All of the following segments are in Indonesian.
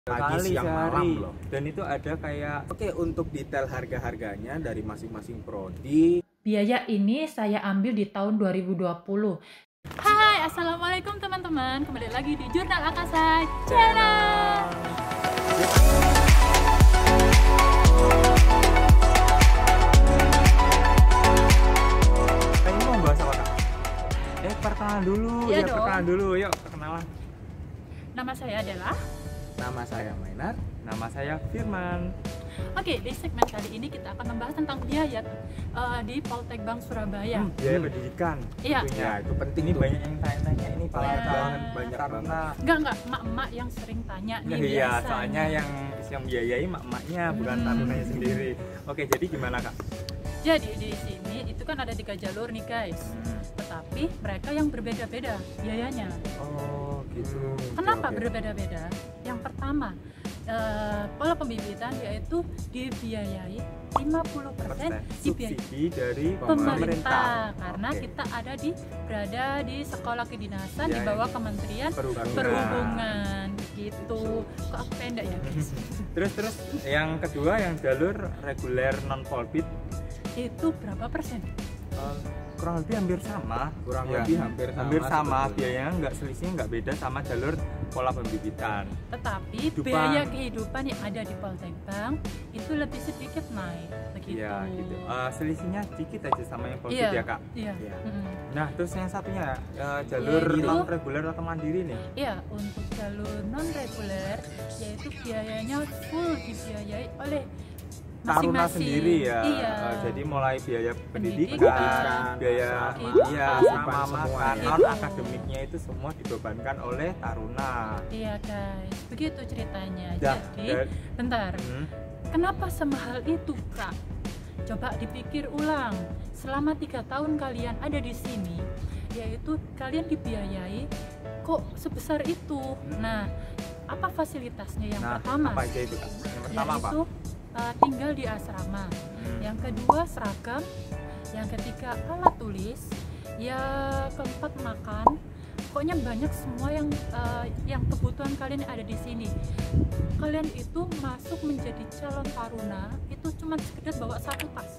pagi, siang, malam loh. Dan itu ada kayak Oke, untuk detail harga-harganya dari masing-masing prodi. Biaya ini saya ambil di tahun 2020. Hai, assalamualaikum teman-teman. Kembali lagi di Jurnal Akasa Channel. kayaknya mau bahas apa, Kak? Perkenalan dulu. Iya ya, dong. perkenalan dulu. Yuk, perkenalan. Nama saya adalah. Nama saya Mainar. Nama saya Firman. Oke, di segmen kali ini kita akan membahas tentang biaya di Poltek Bank Surabaya. Biaya pendidikan. Iya. tentunya. Ya, itu penting Ini tuh. banyak yang tanya-tanya ini Banyak Pak. banget, banyak Karena Enggak, emak-emak yang sering tanya nih iya, biasanya. soalnya yang biayai mak-maknya bukan tarunanya sendiri. Oke, jadi gimana, Kak? Jadi di sini itu kan ada 3 jalur nih guys. Tetapi mereka yang berbeda-beda biayanya. Oh, gitu. Kenapa oke. berbeda-beda? Yang pertama, pola pembibitan yaitu dibiayai 50% dibiayai subsidi dari pemerintah karena Oke. kita berada di sekolah kedinasan Ya, di bawah Kementerian Perhubungan. gitu. Kok aku pendek ya guys? Terus yang kedua yang jalur reguler non polbit Itu berapa persen? kurang lebih hampir sama. Kurang Ya, lebih hampir sama. hampir sama sebetulnya. biayanya nggak selisihnya nggak beda sama jalur pola pembibitan. Tetapi Kehidupan. biaya kehidupan yang ada di Poltek Bank itu lebih sedikit naik begitu. Iya gitu. Selisihnya sedikit aja sama yang polbit Iya. ya, Kak. Iya. Iya. Nah terus yang satunya jalur Yaitu- non reguler atau mandiri nih. Iya, untuk jalur non reguler yaitu biayanya full dibiayai oleh Taruna masing-masing. sendiri ya. Iya. Jadi mulai biaya Pendidikan, pendidikan, biaya kehidupan, iya, sama semua makan, ya. non akademiknya itu semua dibebankan oleh taruna. Iya guys, begitu ceritanya. Dah, Jadi, dan- bentar. Hmm. Kenapa semahal itu, Kak? Coba dipikir ulang. Selama 3 tahun kalian ada di sini, yaitu kalian dibiayai kok sebesar itu. Nah, apa fasilitasnya? Yang Nah, pertama, apa aja itu, Kak? Yang pertama apa? yaitu tinggal di asrama. Yang kedua seragam, yang ketiga alat tulis, yang keempat makan. Pokoknya banyak semua yang kebutuhan kalian ada di sini. Kalian itu masuk menjadi calon taruna itu cuma sekedar bawa satu tas,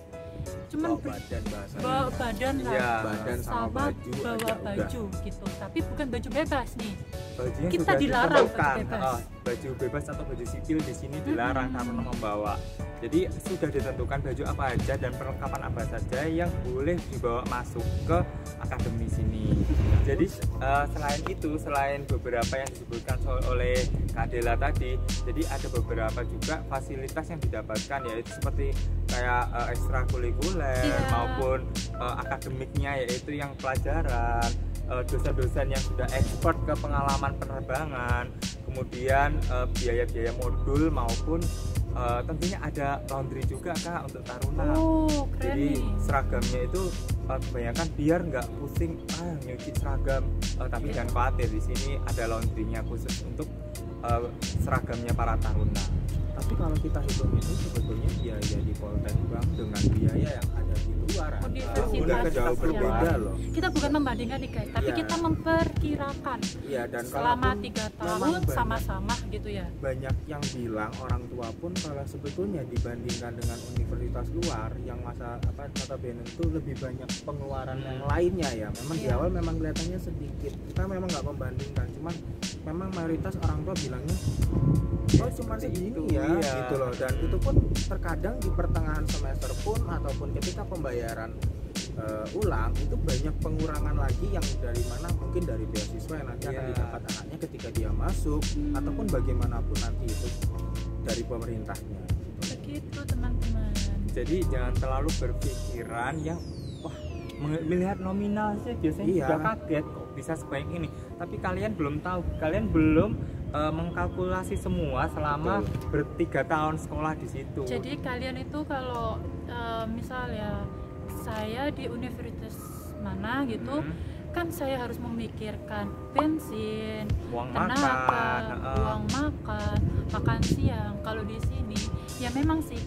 cuman Bawa badan bahasa. bawa badan lah, Iya. Badan sama sama baju bawa aja udah. baju gitu. Tapi bukan baju bebas nih. Bajunya Kita sudah dilarang ditentukan. baju bebas. Baju bebas atau baju sipil di sini dilarang taruna membawa. Jadi sudah ditentukan baju apa aja dan perlengkapan apa saja yang boleh dibawa masuk ke akademi sini. Jadi selain itu, selain beberapa yang disebutkan oleh Kak Dela tadi, jadi ada beberapa juga fasilitas yang didapatkan yaitu seperti kayak ekstrakurikuler Iya. maupun akademiknya yaitu yang pelajaran, dosen-dosen yang sudah expert ke pengalaman penerbangan, kemudian biaya-biaya modul maupun tentunya ada laundry juga, Kak, untuk taruna. Oh, keren Jadi nih. seragamnya itu kebanyakan biar nggak pusing nyuci seragam, tapi jangan khawatir, di sini ada laundrynya khusus untuk seragamnya para taruna. Tapi kalau kita hitung itu sebetulnya biaya di Poltek Bank dengan biaya yang ada di luar Universitas udah jauh yang berbeda lain. loh. Kita bukan membandingkan nih guys, tapi Iya. kita memperkirakan Iya, dan selama kalaupun 3 memang tahun banyak- sama-sama gitu ya. banyak yang bilang orang tua pun kalau sebetulnya dibandingkan dengan universitas luar yang notabene itu lebih banyak pengeluaran yang lainnya ya. Memang di Iya. awal memang kelihatannya sedikit. Kita memang nggak membandingkan, cuman memang mayoritas orang tua bilangnya oh cuma segini ya iya. gitu loh. Dan itu pun terkadang di pertengahan semester pun ataupun ketika pembayaran ulang itu banyak pengurangan lagi yang dari mana mungkin dari beasiswa yang nanti akan Iya. didapat anaknya ketika dia masuk ataupun bagaimanapun nanti itu dari pemerintahnya. Begitu teman-teman. Jadi jangan terlalu berpikiran yang wah melihat nominal sih biasanya Iya. sudah kaget kok bisa sebanyak ini. Tapi kalian belum tahu, kalian belum mengkalkulasi semua selama bertiga tahun sekolah di situ. Jadi kalian itu kalau misal ya saya di universitas mana gitu, kan saya harus memikirkan bensin, Uang tenaga, makan, uang makan, makan siang. Kalau di sini ya memang sih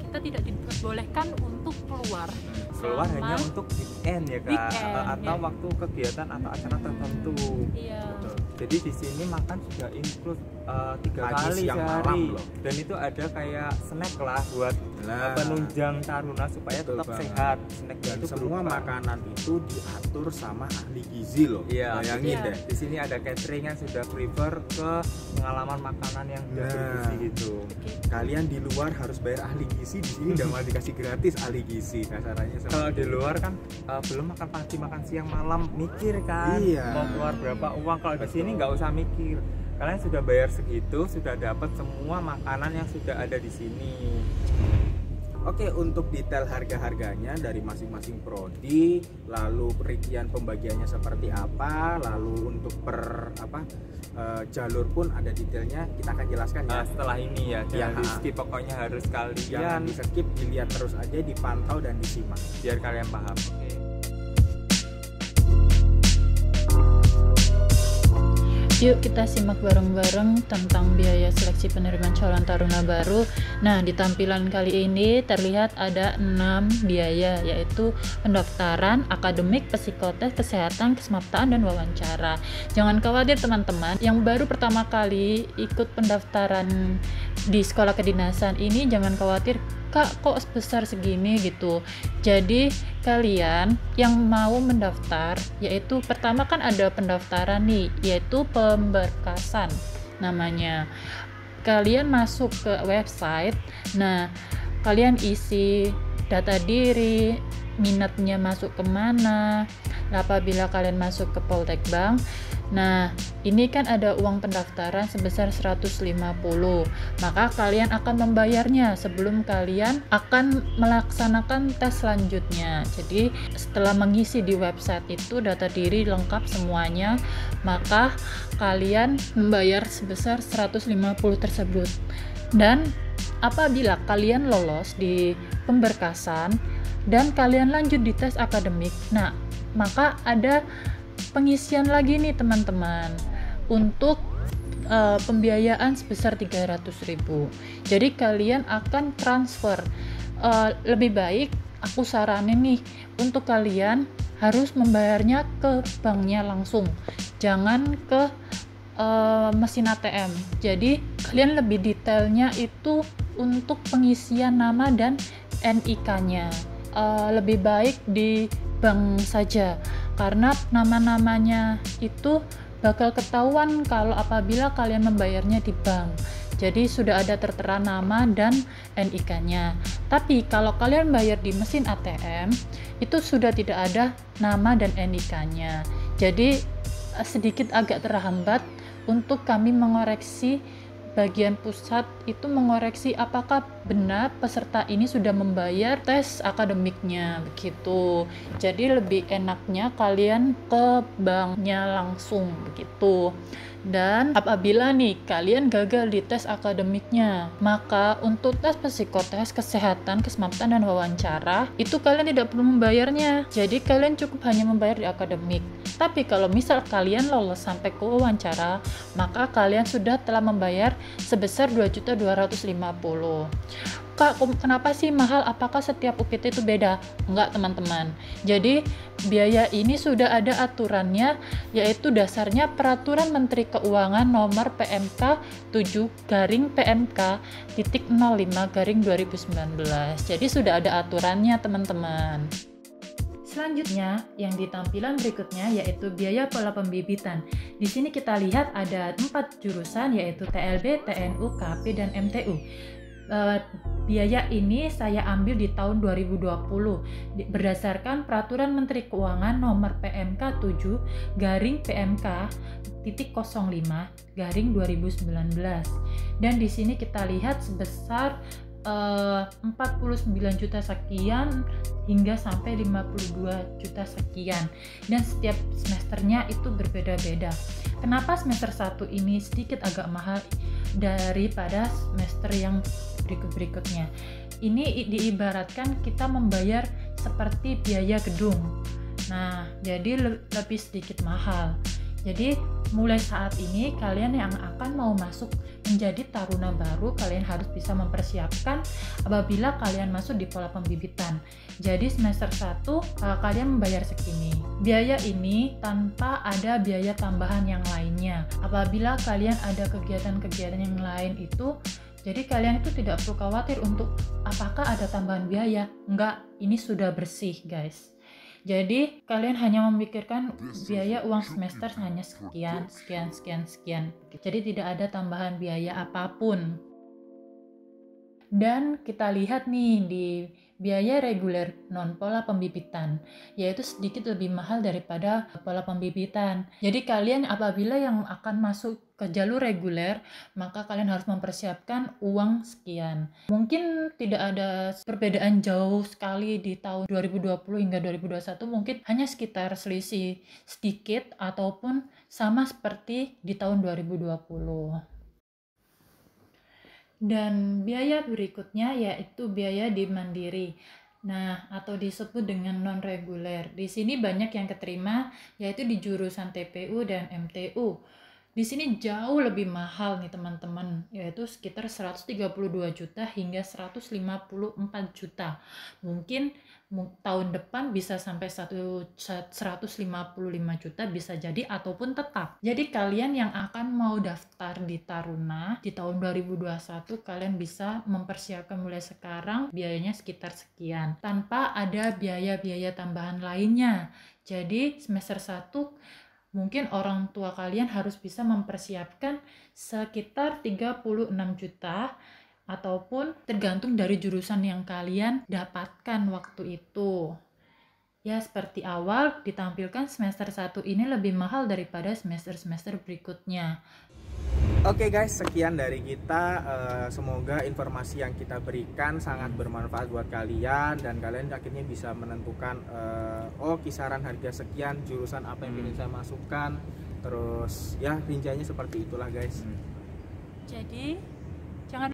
kita tidak diperbolehkan untuk keluar keluar selama- hanya untuk weekend ya, Kak, Weekend, atau ya. waktu kegiatan atau acara tertentu. Iya. Jadi di sini makan sudah include 3 Pagi, kali siang, sehari. malam loh. Dan itu ada kayak snack lah buat penunjang taruna supaya Betul tetap banget. sehat. Snacknya Dan itu semua berupa- makanan itu diatur sama ahli gizi loh. Iya, Bayangin iya. deh. Di sini ada catering yang sudah prefer ke pengalaman makanan yang sudah Nah. bergizi gitu. Kalian di luar harus bayar ahli gizi, di sini udah malah dikasih gratis ahli gizi kasarannya. Kalau di luar kan belum makan pagi, makan siang, malam mikir kan Iya. mau keluar berapa uang. Kalau di sini nggak usah mikir. Kalian sudah bayar segitu, sudah dapat semua makanan yang sudah ada di sini. Oke, untuk detail harga-harganya dari masing-masing prodi, lalu perincian pembagiannya seperti apa, lalu untuk jalur pun ada detailnya, kita akan jelaskan ya. Setelah ini ya, Iya. jangan di skip, pokoknya harus Jangan kalian di skip, dilihat terus aja, dipantau dan disimak. biar kalian paham. Yuk kita simak bareng-bareng tentang biaya seleksi penerimaan calon taruna baru. Nah, di tampilan kali ini terlihat ada 6 biaya, yaitu pendaftaran, akademik, psikotes, kesehatan, kesemaptaan, dan wawancara. Jangan khawatir teman-teman, yang baru pertama kali ikut pendaftaran di sekolah kedinasan ini jangan khawatir, Kak kok sebesar segini gitu. Jadi kalian yang mau mendaftar, yaitu pertama kan ada pendaftaran nih, yaitu pemberkasan namanya. Kalian masuk ke website, nah kalian isi data diri, minatnya masuk kemana. Apabila kalian masuk ke Poltek Bank, nah ini kan ada uang pendaftaran sebesar 150, maka kalian akan membayarnya sebelum kalian akan melaksanakan tes selanjutnya. Jadi setelah mengisi di website itu data diri lengkap semuanya, maka kalian membayar sebesar 150 tersebut. Dan apabila kalian lolos di pemberkasan dan kalian lanjut di tes akademik, nah maka ada pengisian lagi nih teman-teman untuk pembiayaan sebesar 300.000. Jadi kalian akan transfer. Lebih baik aku saranin nih untuk kalian harus membayarnya ke banknya langsung, jangan ke mesin ATM. Jadi kalian lebih detailnya itu untuk pengisian nama dan NIK-nya. Lebih baik di bank saja, karena nama-namanya itu bakal ketahuan kalau apabila kalian membayarnya di bank. Jadi sudah ada tertera nama dan NIK-nya. Tapi kalau kalian bayar di mesin ATM, itu sudah tidak ada nama dan NIK-nya. Jadi sedikit agak terhambat untuk kami mengoreksi, bagian pusat itu mengoreksi apakah benar peserta ini sudah membayar tes akademiknya begitu. Jadi lebih enaknya kalian ke banknya langsung begitu. Dan apabila nih kalian gagal di tes akademiknya, maka untuk tes psikotes, kesehatan, kesemaptaan, dan wawancara itu kalian tidak perlu membayarnya. Jadi kalian cukup hanya membayar di akademik. Tapi kalau misal kalian lolos sampai ke wawancara, maka kalian sudah telah membayar sebesar 2.250.000. Kak, kenapa sih mahal? Apakah setiap UPT itu beda? Enggak teman-teman. Jadi biaya ini sudah ada aturannya, yaitu dasarnya Peraturan Menteri Keuangan Nomor PMK 7/PMK.05/2019. Jadi sudah ada aturannya teman-teman. Selanjutnya, yang di tampilan berikutnya yaitu biaya pola pembibitan. Di sini kita lihat ada 4 jurusan, yaitu TLB, TNU, KP, dan MTU. Biaya ini saya ambil di tahun 2020 berdasarkan Peraturan Menteri Keuangan Nomor PMK 7/PMK.05/2019. Dan di sini kita lihat sebesar 49 juta sekian hingga sampai 52 juta sekian, dan setiap semesternya itu berbeda-beda. Kenapa semester 1 ini sedikit agak mahal daripada semester yang berikut-berikutnya? Ini diibaratkan kita membayar seperti biaya gedung. Nah, jadi lebih sedikit mahal. Jadi mulai saat ini kalian yang akan mau masuk menjadi taruna baru, kalian harus bisa mempersiapkan apabila kalian masuk di pola pembibitan. Jadi semester 1 kalian membayar segini. Biaya ini tanpa ada biaya tambahan yang lainnya. Apabila kalian ada kegiatan-kegiatan yang lain itu, jadi kalian itu tidak perlu khawatir untuk apakah ada tambahan biaya. Enggak, ini sudah bersih guys. Jadi kalian hanya memikirkan biaya uang semester hanya sekian. Jadi tidak ada tambahan biaya apapun. Dan kita lihat nih di biaya reguler non pola pembibitan, yaitu sedikit lebih mahal daripada pola pembibitan. Jadi kalian apabila yang akan masuk ke jalur reguler, maka kalian harus mempersiapkan uang sekian. Mungkin tidak ada perbedaan jauh sekali di tahun 2020 hingga 2021, mungkin hanya sekitar selisih sedikit ataupun sama seperti di tahun 2020. Dan biaya berikutnya yaitu biaya di mandiri. Nah, atau disebut dengan non reguler. Di sini banyak yang keterima yaitu di jurusan TPU dan MTU. Di sini jauh lebih mahal nih teman-teman, yaitu sekitar 132 juta hingga 154 juta. Mungkin tahun depan bisa sampai 155 juta bisa jadi ataupun tetap. Jadi kalian yang akan mau daftar di Taruna di tahun 2021, kalian bisa mempersiapkan mulai sekarang biayanya sekitar sekian tanpa ada biaya-biaya tambahan lainnya. Jadi semester 1 mungkin orang tua kalian harus bisa mempersiapkan sekitar 36 juta ataupun tergantung dari jurusan yang kalian dapatkan waktu itu. Ya, seperti awal ditampilkan semester 1 ini lebih mahal daripada semester-semester berikutnya. Oke guys, sekian dari kita. Semoga informasi yang kita berikan sangat bermanfaat buat kalian dan kalian akhirnya bisa menentukan kisaran harga sekian, jurusan apa yang ingin saya masukkan. Terus ya rinciannya seperti itulah guys. Jadi